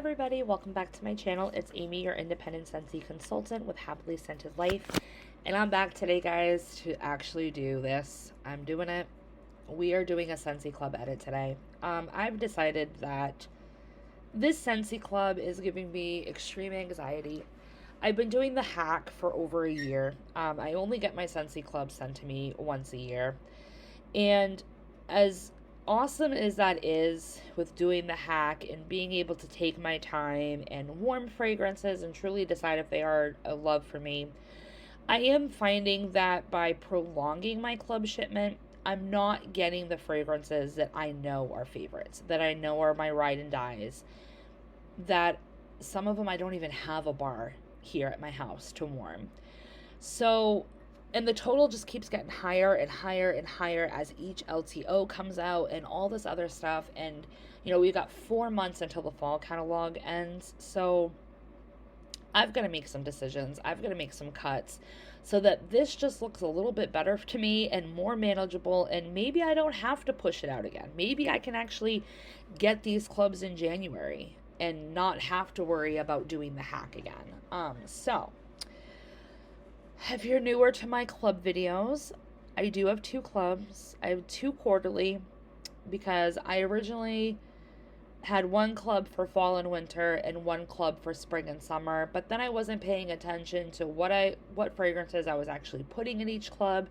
everybody, welcome back to my channel. It's Amy, your independent Scentsy consultant with Happily Scented Life, and I'm back today, guys, to actually do this. I'm doing it. We are doing a Scentsy Club edit today. I've decided that this Scentsy Club is giving me extreme anxiety. I've been doing the hack for over a year. I only get my Scentsy Club sent to me once a year, and as awesome as that is with doing the hack and being able to take my time and warm fragrances and truly decide if they are a love for me, I am finding that by prolonging my club shipment, I'm not getting the fragrances that I know are favorites, that I know are my ride and dies, that some of them I don't even have a bar here at my house to warm. So, and the total just keeps getting higher and higher and higher as each LTO comes out and all this other stuff. And, we've got 4 months until the fall catalog ends. So I've got to make some decisions. I've got to make some cuts so that this just looks a little bit better to me and more manageable. And maybe I don't have to push it out again. Maybe I can actually get these clubs in January and not have to worry about doing the hack again. If you're newer to my club videos, I do have 2 clubs. I have 2 quarterly because I originally had 1 club for fall and winter and 1 club for spring and summer, but then I wasn't paying attention to what fragrances I was actually putting in each club,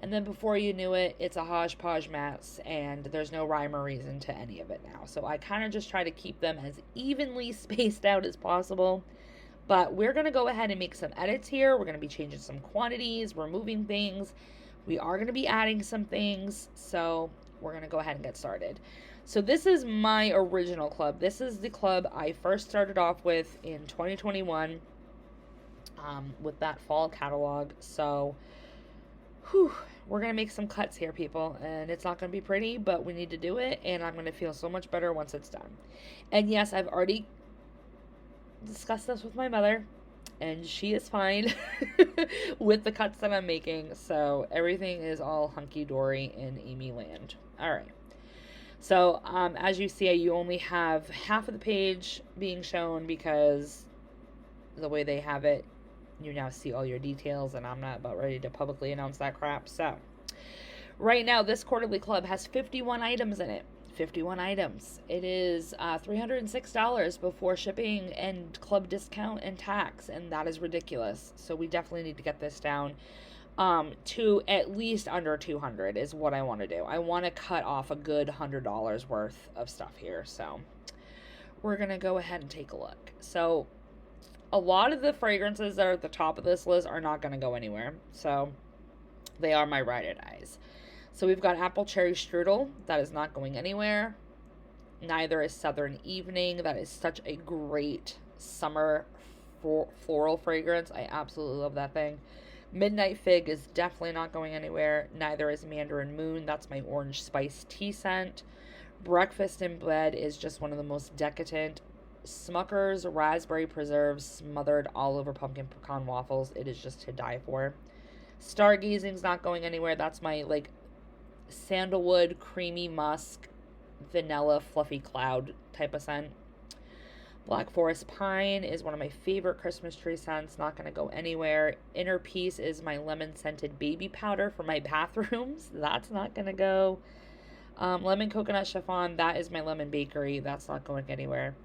and then before you knew it, it's a hodgepodge mess and there's no rhyme or reason to any of it now. So I kind of just try to keep them as evenly spaced out as possible. But we're going to go ahead and make some edits here. We're going to be changing some quantities, removing things. We are going to be adding some things. So we're going to go ahead and get started. So this is my original club. This is the club I first started off with in 2021 with that fall catalog. So we're going to make some cuts here, people. And it's not going to be pretty, but we need to do it. And I'm going to feel so much better once it's done. And yes, I've already discuss this with my mother, and she is fine with the cuts that I'm making, so everything is all hunky-dory in Amy land. All right, so as you see, you only have half of the page being shown because the way they have it, you now see all your details, and I'm not about ready to publicly announce that crap. So right now, this quarterly club has 51 items in it. 51 items. It is $306 before shipping and club discount and tax, and that is ridiculous. So we definitely need to get this down to at least under $200 is what I want to do. I want to cut off a good $100 worth of stuff here. So we're going to go ahead and take a look. So a lot of the fragrances that are at the top of this list are not going to go anywhere. So they are my ride or dies. So we've got Apple Cherry Strudel. That is not going anywhere. Neither is Southern Evening. That is such a great summer floral fragrance. I absolutely love that thing. Midnight Fig is definitely not going anywhere. Neither is Mandarin Moon. That's my orange spice tea scent. Breakfast in Bed is just one of the most decadent. Smucker's Raspberry Preserves smothered all over pumpkin pecan waffles. It is just to die for. Stargazing's not going anywhere. That's my sandalwood, creamy musk, vanilla, fluffy cloud type of scent. Black Forest Pine is one of my favorite Christmas tree scents. Not going to go anywhere. Inner Peace is my lemon scented baby powder for my bathrooms. That's not going to go. Lemon Coconut Chiffon, that is my lemon bakery. That's not going anywhere.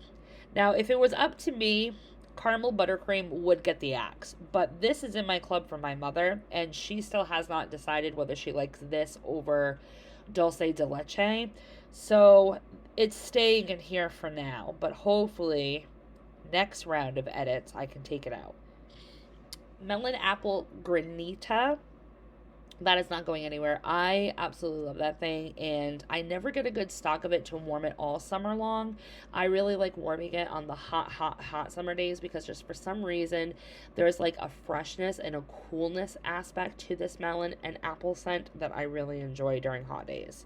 Now, if it was up to me, Caramel Buttercream would get the axe, but this is in my club for my mother, and she still has not decided whether she likes this over Dulce de Leche, so it's staying in here for now, but hopefully next round of edits I can take it out. Melon Apple Granita, that is not going anywhere. I absolutely love that thing, and I never get a good stock of it to warm it all summer long. I really like warming it on the hot summer days because just for some reason there's a freshness and a coolness aspect to this melon and apple scent that I really enjoy during hot days.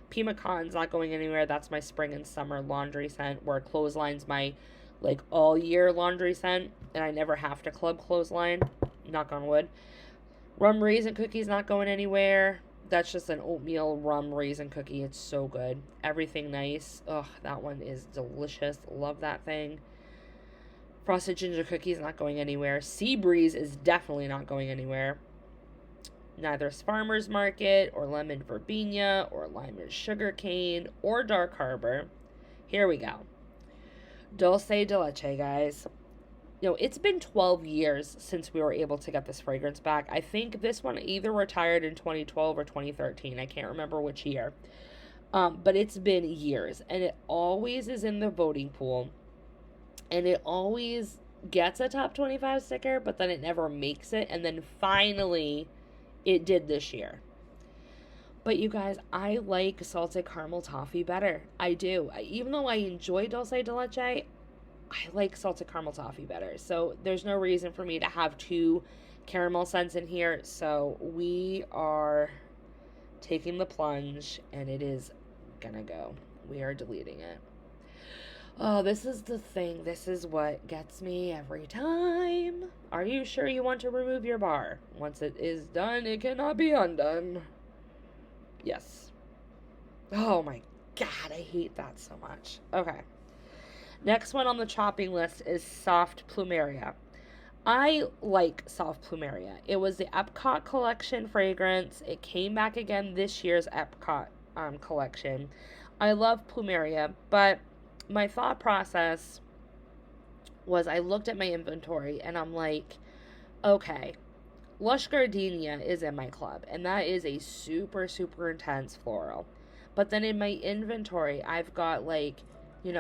Pemacon's not going anywhere. That's my spring and summer laundry scent, where Clothesline's my all year laundry scent, and I never have to club Clothesline, knock on wood. Rum Raisin Cookie's not going anywhere. That's just an oatmeal rum raisin cookie. It's so good. Everything Nice. Oh, that one is delicious. Love that thing. Frosted Ginger Cookies not going anywhere. Sea Breeze is definitely not going anywhere. Neither is Farmer's Market, or Lemon Verbena, or Lime and Sugarcane, or Dark Harbor. Here we go. Dulce de Leche, guys. It's been 12 years since we were able to get this fragrance back. I think this one either retired in 2012 or 2013. I can't remember which year. But it's been years, and it always is in the voting pool, and it always gets a top 25 sticker, but then it never makes it, and then finally it did this year. But you guys, I like salted caramel toffee better. I do. Even though I enjoy dulce de leche, I like salted caramel toffee better. So there's no reason for me to have two caramel scents in here. So we are taking the plunge, and it is gonna go. We are deleting it. Oh, this is the thing. This is what gets me every time. Are you sure you want to remove your bar? Once it is done, it cannot be undone. Yes. Oh my God, I hate that so much. Okay. Next one on the chopping list is Soft Plumeria. I like Soft Plumeria. It was the Epcot collection fragrance. It came back again this year's Epcot collection. I love Plumeria, but my thought process was I looked at my inventory and I'm like, okay, Lush Gardenia is in my club, and that is a super, super intense floral. But then in my inventory, I've got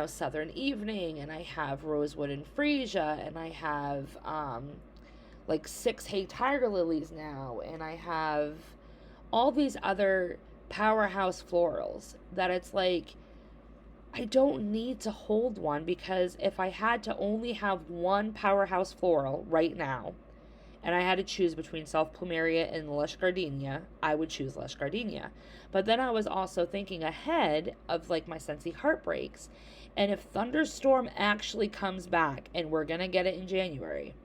Southern Evening, and I have Rosewood and Freesia, and I have 6 Hey Tiger Lilies now, and I have all these other powerhouse florals that it's like, I don't need to hold one, because if I had to only have one powerhouse floral right now, and I had to choose between Soft Plumeria and Lush Gardenia, I would choose Lush Gardenia. But then I was also thinking ahead of my Scentsy Heartbreaks. And if Thunderstorm actually comes back, and we're going to get it in January,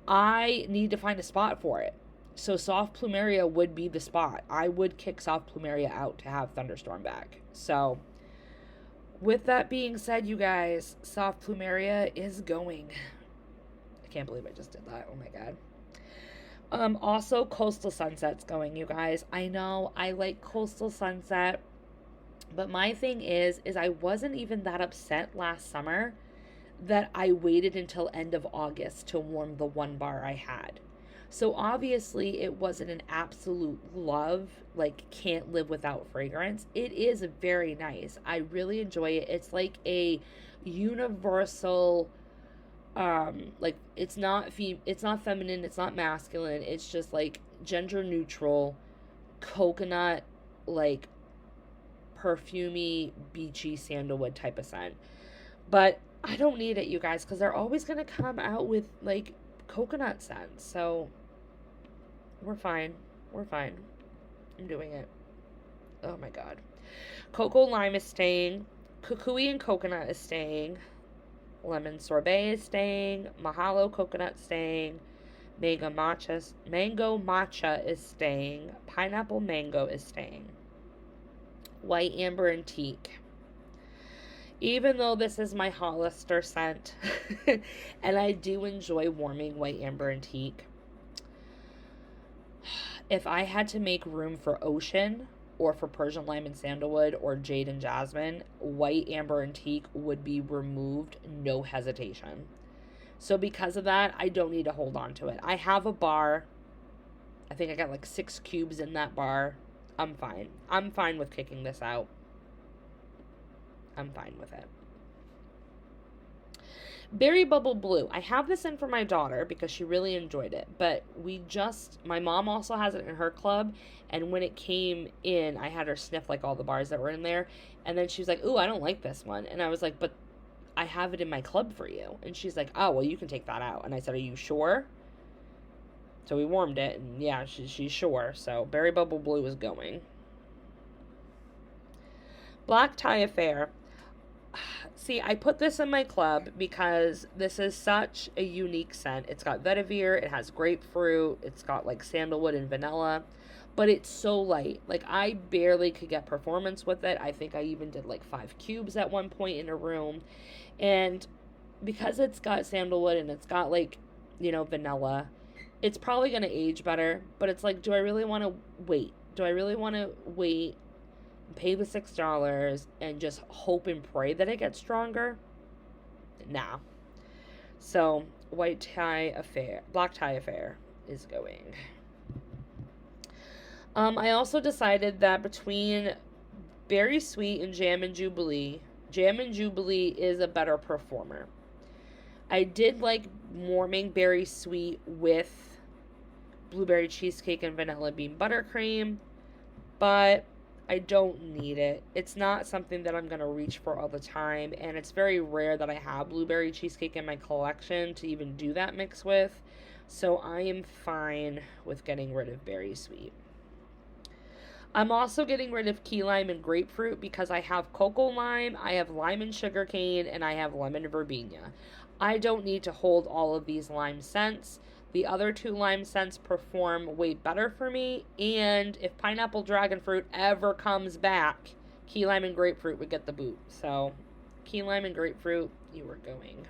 I need to find a spot for it. So Soft Plumeria would be the spot. I would kick Soft Plumeria out to have Thunderstorm back. So with that being said, you guys, Soft Plumeria is going. I can't believe I just did that. Oh my God. Also, Coastal Sunset's going, you guys. I know I like Coastal Sunset, but my thing is I wasn't even that upset last summer that I waited until end of August to warm the one bar I had. So obviously it wasn't an absolute love, can't live without fragrance. It is very nice. I really enjoy it. It's like a universal, it's not feminine, it's not masculine, it's just gender neutral, coconut, perfumey, beachy sandalwood type of scent. But I don't need it, you guys, because they're always going to come out with coconut scents. So we're fine. I'm doing it. Oh my God. Cocoa Lime is staying. Kukui and Coconut is staying. Lemon Sorbet is staying. Mahalo Coconut staying. Mango Matcha is staying. Pineapple Mango is staying. White Amber and Teak. Even though this is my Hollister scent, and I do enjoy warming White Amber and Teak, if I had to make room for Ocean, or for Persian Lime and Sandalwood, or Jade and Jasmine, White Amber and Teak would be removed, no hesitation. So because of that, I don't need to hold on to it. I have a bar. I think I got 6 cubes in that bar. I'm fine. I'm fine with kicking this out. I'm fine with it. Berry Bubble Blue. I have this in for my daughter because she really enjoyed it. But my mom also has it in her club. And when it came in, I had her sniff all the bars that were in there. And then she was like, ooh, I don't like this one. And I was like, but I have it in my club for you. And she's like, oh, well, you can take that out. And I said, are you sure? So we warmed it. And yeah, she's sure. So Berry Bubble Blue is going. Black Tie Affair. See, I put this in my club because this is such a unique scent. It's got vetiver, it has grapefruit, it's got sandalwood and vanilla, but it's so light. I barely could get performance with it. I think I even did 5 cubes at one point in a room. And because it's got sandalwood and it's got like, vanilla, it's probably going to age better. But it's like, do I really want to wait? Do I really want to wait, pay the $6, and just hope and pray that it gets stronger? Nah. So, black tie affair is going. I also decided that between Berry Sweet and Jam and Jubilee is a better performer. I did like warming Berry Sweet with blueberry cheesecake and vanilla bean buttercream, but I don't need it. It's not something that I'm going to reach for all the time, and it's very rare that I have blueberry cheesecake in my collection to even do that mix with, so I am fine with getting rid of Berry Sweet. I'm also getting rid of key lime and grapefruit because I have cocoa lime, I have lime and sugarcane, and I have lemon verbena. I don't need to hold all of these lime scents. The other 2 lime scents perform way better for me, and if pineapple dragon fruit ever comes back, key lime and grapefruit would get the boot. So, key lime and grapefruit, you are going.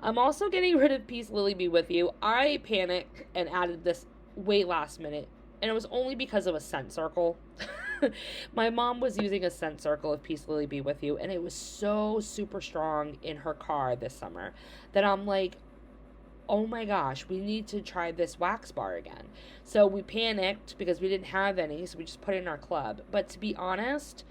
I'm also getting rid of Peace Lily Be With You. I panicked and added this way last minute, and it was only because of a scent circle. My mom was using a scent circle of Peace Lily Be With You, and it was so super strong in her car this summer that I'm like, oh my gosh, we need to try this wax bar again. So we panicked because we didn't have any, so we just put it in our club. But to be honest,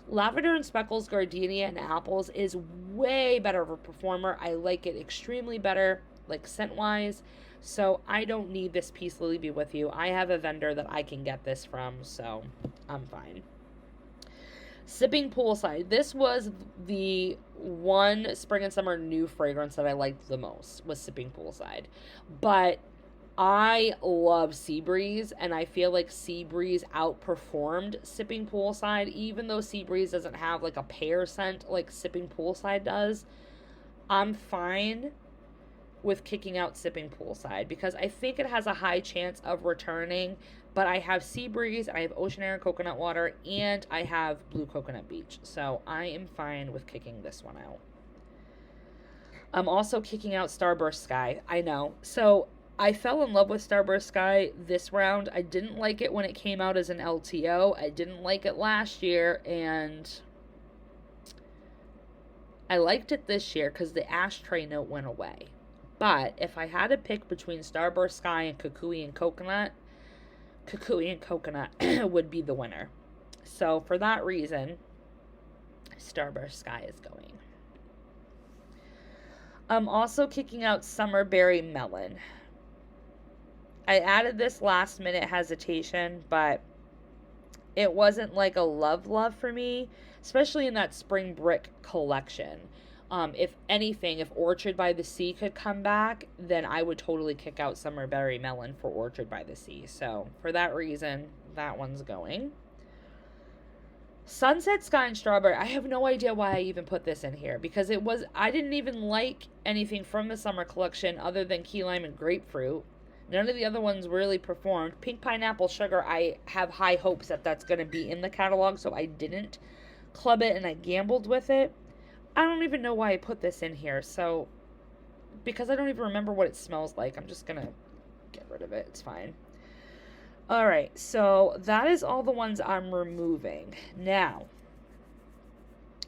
Lavender and Speckles, Gardenia, and Apples is way better of a performer. I like it extremely better, like scent-wise. So I don't need this Peace Lily Be With You. I have a vendor that I can get this from, so I'm fine. Sipping Poolside. This was the one spring and summer new fragrance that I liked the most, was Sipping Poolside. But I love Seabreeze, and I feel like Seabreeze outperformed Sipping Poolside, even though Seabreeze doesn't have like a pear scent like Sipping Poolside does. I'm fine with kicking out Sipping Poolside because I think it has a high chance of returning, but I have Seabreeze, I have Ocean Air and Coconut Water, and I have Blue Coconut Beach, so I am fine with kicking this one out. I'm also kicking out Starburst Sky. I know. So I fell in love with Starburst Sky this round. I didn't like it when it came out as an LTO. I didn't like it last year, and I liked it this year because the ashtray note went away. But if I had to pick between Starburst Sky and Kukui and Coconut would be the winner. So for that reason, Starburst Sky is going. I'm also kicking out Summer Berry Melon. I added this last minute hesitation, but it wasn't like a love for me, especially in that Spring Brick collection. If anything, if Orchard by the Sea could come back, then I would totally kick out Summer Berry Melon for Orchard by the Sea. So, for that reason, that one's going. Sunset Sky and Strawberry. I have no idea why I even put this in here, because I didn't even like anything from the summer collection other than Key Lime and Grapefruit. None of the other ones really performed. Pink Pineapple Sugar, I have high hopes that that's going to be in the catalog, so I didn't club it and I gambled with it. I don't even know why I put this in here, so because I don't even remember what it smells like, I'm just going to get rid of it. It's fine. Alright, so that is all the ones I'm removing. Now,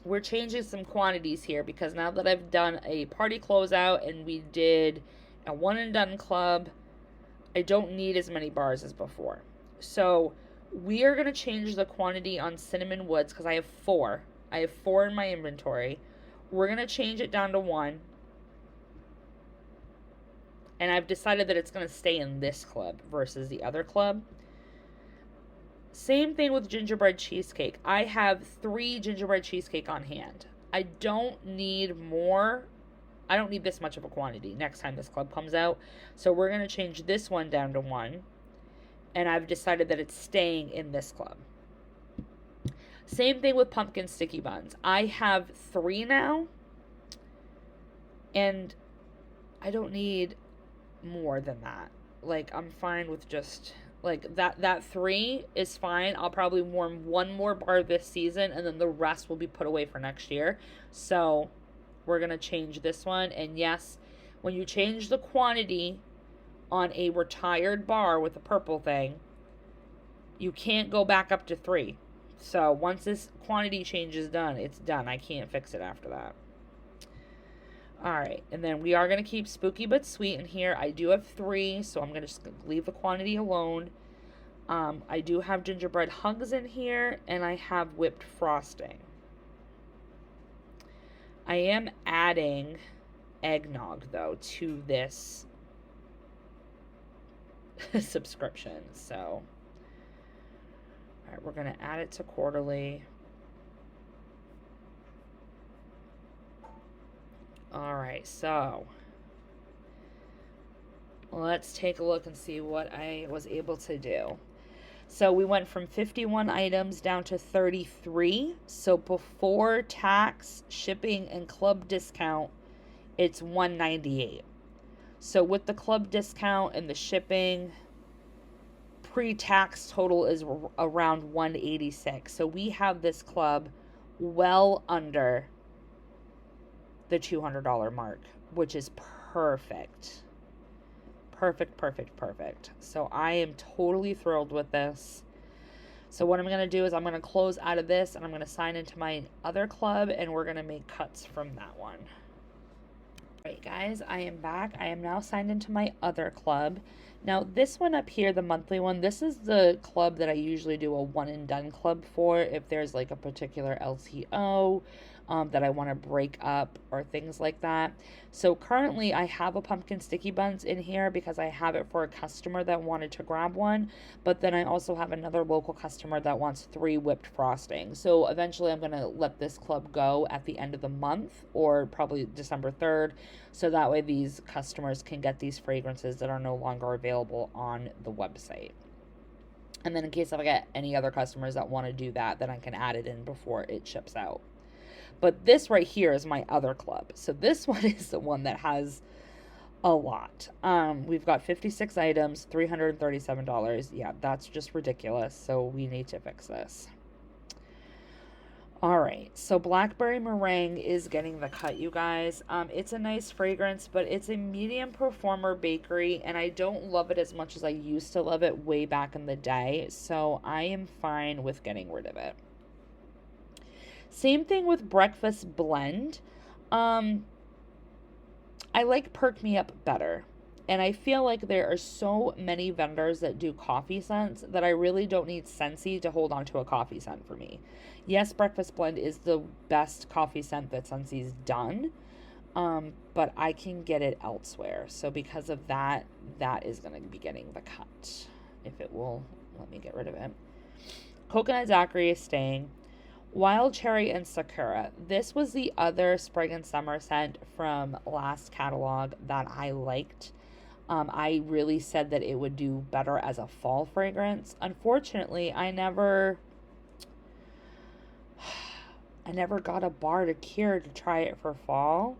we're changing some quantities here because now that I've done a party closeout and we did a one and done club, I don't need as many bars as before. So we are going to change the quantity on Cinnamon Woods because I have 4. I have 4 in my inventory. We're going to change it down to 1. And I've decided that it's going to stay in this club versus the other club. Same thing with gingerbread cheesecake. I have 3 gingerbread cheesecake on hand. I don't need more. I don't need this much of a quantity next time this club comes out. So we're going to change this one down to 1. And I've decided that it's staying in this club. Same thing with pumpkin sticky buns. I have 3 now. And I don't need more than that. Like, I'm fine with just, like, that 3 is fine. I'll probably warm 1 more bar this season, and then the rest will be put away for next year. So we're going to change this one. And yes, when you change the quantity on a retired bar with the purple thing, you can't go back up to 3. So once this quantity change is done, it's done. I can't fix it after that. Alright, and then we are going to keep Spooky But Sweet in here. I do have 3, so I'm going to just leave the quantity alone. I do have gingerbread hugs in here, and I have whipped frosting. I am adding eggnog, though, to this subscription. So, alright, we're going to add it to quarterly. Alright, so let's take a look and see what I was able to do. So we went from 51 items down to 33. So before tax, shipping, and club discount, it's $198. So with the club discount and the shipping, pre-tax total is around $186. So we have this club well under the $200 mark, which is perfect. Perfect. So I am totally thrilled with this. So what I'm going to do is I'm going to close out of this and I'm going to sign into my other club and we're going to make cuts from that one. Alright guys, I am back. I am now signed into my other club. Now this one up here, the monthly one, this is the club that I usually do a one and done club for if there's like a particular LTO that I want to break up or things like that. So currently I have a pumpkin sticky buns in here because I have it for a customer that wanted to grab one, but then I also have another local customer that wants 3 whipped frosting. So eventually I'm going to let this club go at the end of the month or probably December 3rd, so that way these customers can get these fragrances that are no longer available on the website. And then in case if I get any other customers that want to do that, then I can add it in before it ships out. But this right here is my other club. So this one is the one that has a lot. We've got 56 items, $337. Yeah, that's just ridiculous. So we need to fix this. All right, so Blackberry Meringue is getting the cut, you guys. It's a nice fragrance, but it's a medium performer bakery, and I don't love it as much as I used to love it way back in the day. So I am fine with getting rid of it. Same thing with Breakfast Blend. I like Perk Me Up better. And I feel like there are so many vendors that do coffee scents that I really don't need Scentsy to hold on to a coffee scent for me. Yes, Breakfast Blend is the best coffee scent that Scentsy's done. But I can get it elsewhere. So because of that, that is going to be getting the cut. If it will let me get rid of it. Coconut Daiquiri is staying. Wild Cherry and Sakura. This was the other spring and summer scent from last catalog that I liked. I really said that it would do better as a fall fragrance. Unfortunately, I never got a bar to cure to try it for fall.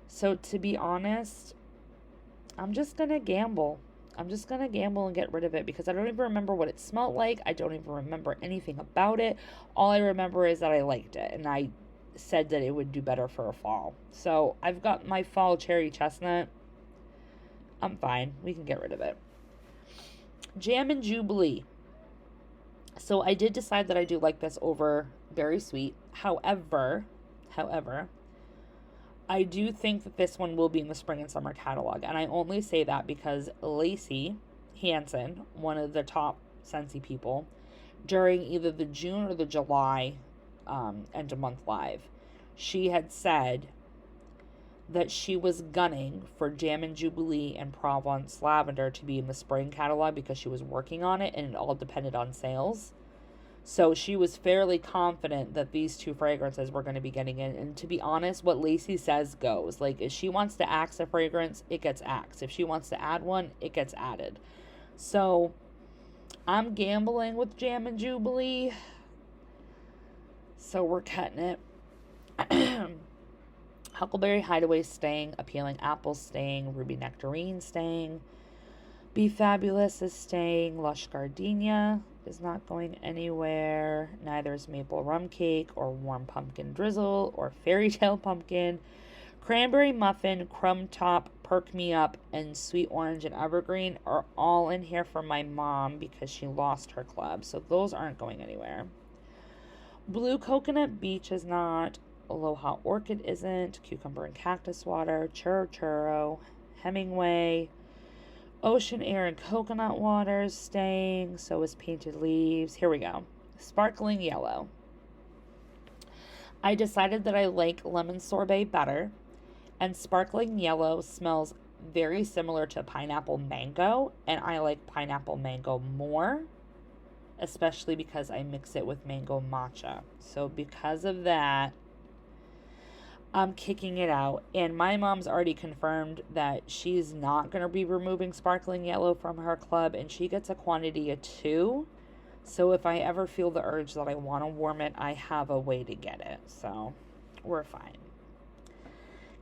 So to be honest, I'm just going to gamble. I'm just going to gamble and get rid of it because I don't even remember what it smelled like. I don't even remember anything about it. All I remember is that I liked it and I said that it would do better for a fall. So I've got my fall cherry chestnut. I'm fine. We can get rid of it. Jam and Jubilee. So I did decide that I do like this over Very Sweet. However, I do think that this one will be in the spring and summer catalog. And I only say that because Lacey Hansen, one of the top Scentsy people, during either the June or the July end of month live, she had said that she was gunning for Jam and Jubilee and Provence Lavender to be in the spring catalog because she was working on it and it all depended on sales. So she was fairly confident that these 2 fragrances were going to be getting in. And to be honest, what Lacey says goes. Like, if she wants to axe a fragrance, it gets axed. If she wants to add one, it gets added. So I'm gambling with Jam and Jubilee. So we're cutting it. Huckleberry Hideaway staying. Appealing Apple staying. Ruby Nectarine staying. Be Fabulous is staying. Lush Gardenia. is not going anywhere. Neither is maple rum cake or warm pumpkin drizzle or fairy tale pumpkin. Cranberry muffin, crumb top, perk me up, and sweet orange and evergreen are all in here for my mom because she lost her club. So those aren't going anywhere. Blue coconut beach is not. Aloha orchid isn't. Cucumber and cactus water. Churro churro. Hemingway. Ocean air and coconut water is staying. So is painted leaves. Here we go. Sparkling yellow. I decided that I like lemon sorbet better. And sparkling yellow smells very similar to pineapple mango. And I like pineapple mango more, especially because I mix it with mango matcha. So because of that, I'm kicking it out. And my mom's already confirmed that she's not going to be removing sparkling yellow from her club, and she gets a quantity of 2. So if I ever feel the urge that I want to warm it, I have a way to get it. So we're fine.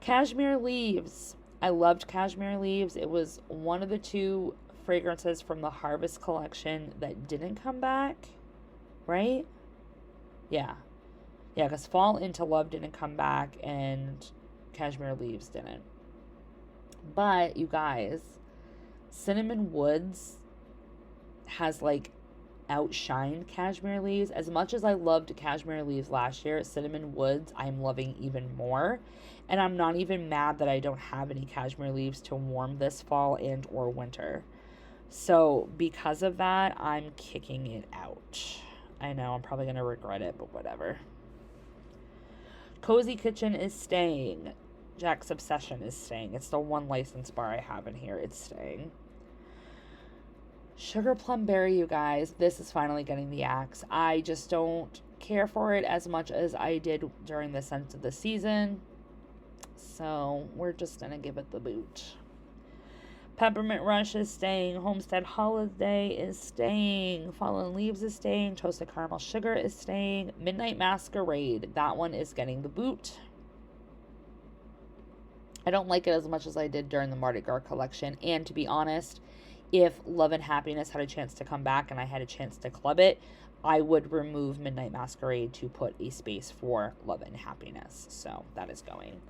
Cashmere leaves. I loved cashmere leaves. It was one of the 2 fragrances from the Harvest collection that didn't come back, right? Yeah, because Fall Into Love didn't come back and Cashmere Leaves didn't. But you guys, Cinnamon Woods has like outshined Cashmere Leaves. As much as I loved Cashmere Leaves last year, Cinnamon Woods I'm loving even more. And I'm not even mad that I don't have any Cashmere Leaves to warm this fall and or winter. So because of that, I'm kicking it out. I know I'm probably going to regret it, but whatever. Cozy Kitchen is staying. Jack's Obsession is staying. It's the one license bar I have in here. It's staying. Sugar Plum Berry, you guys. This is finally getting the axe. I just don't care for it as much as I did during the scent of the season. So we're just going to give it the boot. Peppermint Rush is staying. Homestead Holiday is staying. Fallen Leaves is staying. Toasted Caramel Sugar is staying. Midnight Masquerade. That one is getting the boot. I don't like it as much as I did during the Mardi Gras collection. And to be honest, if Love and Happiness had a chance to come back and I had a chance to club it, I would remove Midnight Masquerade to put a space for Love and Happiness. So that is going.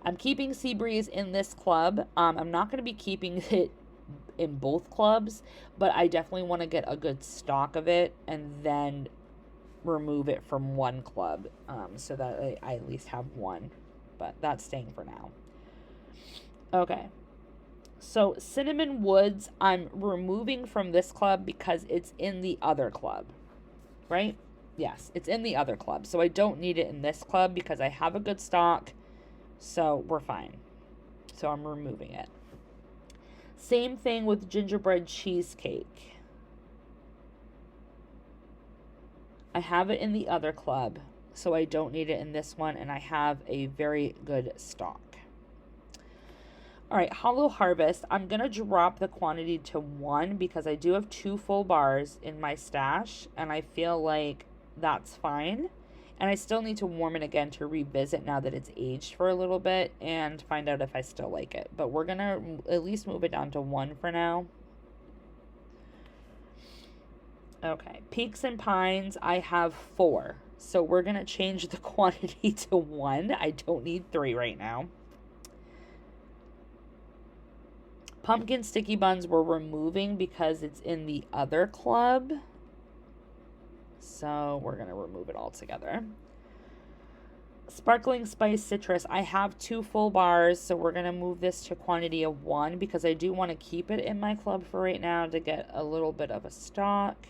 I'm keeping Sea Breeze in this club. I'm not going to be keeping it in both clubs, but I definitely want to get a good stock of it and then remove it from one club so that I at least have one. But that's staying for now. Okay. So Cinnamon Woods, I'm removing from this club because it's in the other club. Right? Yes, it's in the other club. So I don't need it in this club because I have a good stock. So we're fine. So I'm removing it. Same thing with gingerbread cheesecake. I have it in the other club. So I don't need it in this one. And I have a very good stock. All right, Hollow Harvest. I'm going to drop the quantity to 1 because I do have 2 full bars in my stash, and I feel like that's fine. And I still need to warm it again to revisit now that it's aged for a little bit and find out if I still like it. But we're going to at least move it down to 1 for now. Okay, Peaks and Pines, I have 4. So we're going to change the quantity to 1. I don't need 3 right now. Pumpkin Sticky Buns we're removing because it's in the other club. So we're going to remove it altogether. Sparkling Spice Citrus. I have 2 full bars, so we're going to move this to quantity of 1 because I do want to keep it in my club for right now to get a little bit of a stock.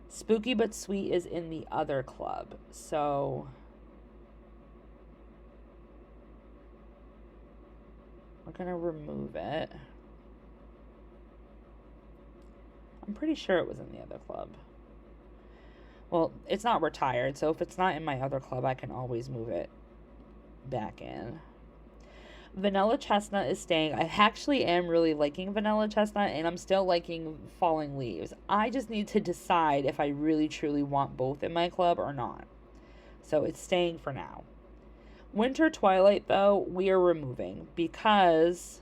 Spooky But Sweet is in the other club. So we're going to remove it. I'm pretty sure it was in the other club. Well, it's not retired, so if it's not in my other club, I can always move it back in. Vanilla Chestnut is staying. I actually am really liking Vanilla Chestnut, and I'm still liking Falling Leaves. I just need to decide if I really truly want both in my club or not. So it's staying for now. Winter Twilight, though, we are removing because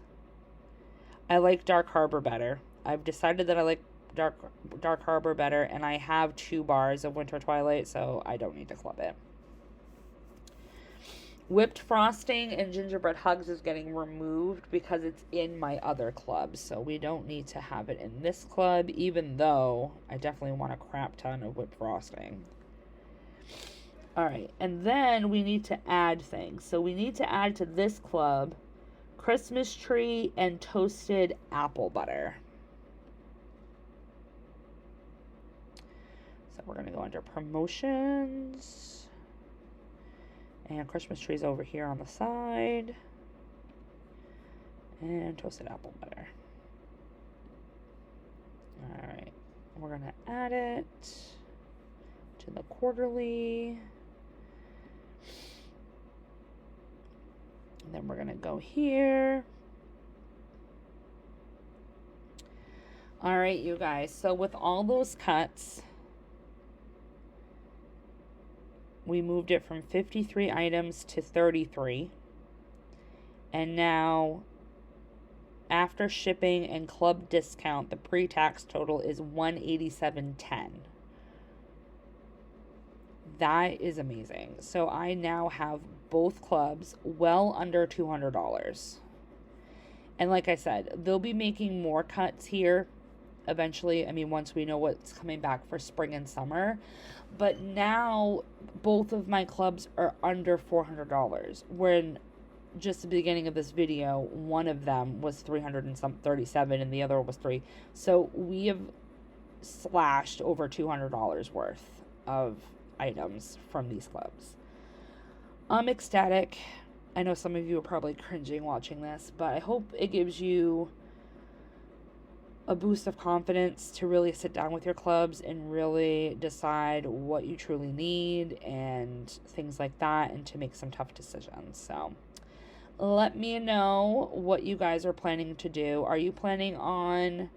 I like Dark Harbor better. I've decided that I like Dark Harbor better, and I have 2 bars of Winter Twilight, so I don't need to club it. Whipped Frosting and Gingerbread Hugs is getting removed because it's in my other club, so we don't need to have it in this club, even though I definitely want a crap ton of Whipped Frosting. Alright, and then we need to add things. So we need to add to this club Christmas tree and toasted apple butter. So we're going to go under promotions. And Christmas trees over here on the side. And toasted apple butter. Alright, we're going to add it to the quarterly. And then we're going to go here. Alright, you guys. So with all those cuts, we moved it from 53 items to 33. And now, after shipping and club discount, the pre-tax total is $187.10. That is amazing. So I now have both clubs well under $200. And like I said, they'll be making more cuts here eventually. I mean, once we know what's coming back for spring and summer. But now both of my clubs are under $400. When just the beginning of this video, one of them was $337 and the other was $300. So we have slashed over $200 worth of items from these clubs. I'm ecstatic. I know some of you are probably cringing watching this, but I hope it gives you a boost of confidence to really sit down with your clubs and really decide what you truly need and things like that, and to make some tough decisions. So let me know what you guys are planning to do. Are you planning on,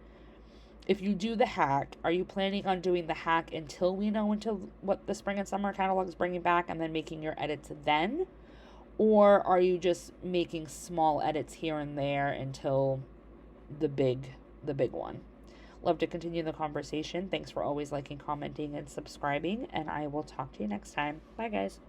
if you do the hack, are you planning on doing the hack until we know what the spring and summer catalog is bringing back and then making your edits then? Or are you just making small edits here and there until the big one? Love to continue the conversation. Thanks for always liking, commenting, and subscribing, and I will talk to you next time. Bye, guys.